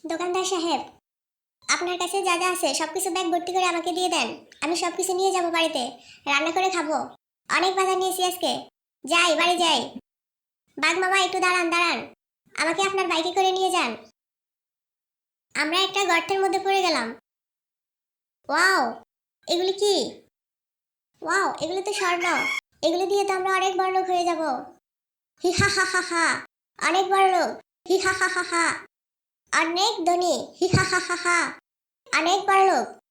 দোকানদার সাহেব, আপনার কাছে যা যা আছে সবকিছু ব্যাগ ভর্তি করে আমাকে দিয়ে দেন। আমি সবকিছু নিয়ে যাব বাড়িতে, রান্না করে খাবো। অনেক বাজার নিয়েছি আজকে। যাই, বাড়ি যাই। বাঘ মামা, একটু দাঁড়ান দাঁড়ান, আমাকে আপনার বাইকে করে নিয়ে যান। আমরা একটা গর্তের মধ্যে পড়ে গেলাম। ওয়াও, এগুলি কি? ওয়াও, এগুলো তো স্বর্ণ। এগুলো দিয়ে তো আমরা অনেক বড়লোক হয়ে যাব। হি হা হা হা হা। অনেক বড়লোক। হি হা হা হা হা। অনেক ধনী। হি হা হা হা হা। অনেক বড়লোক।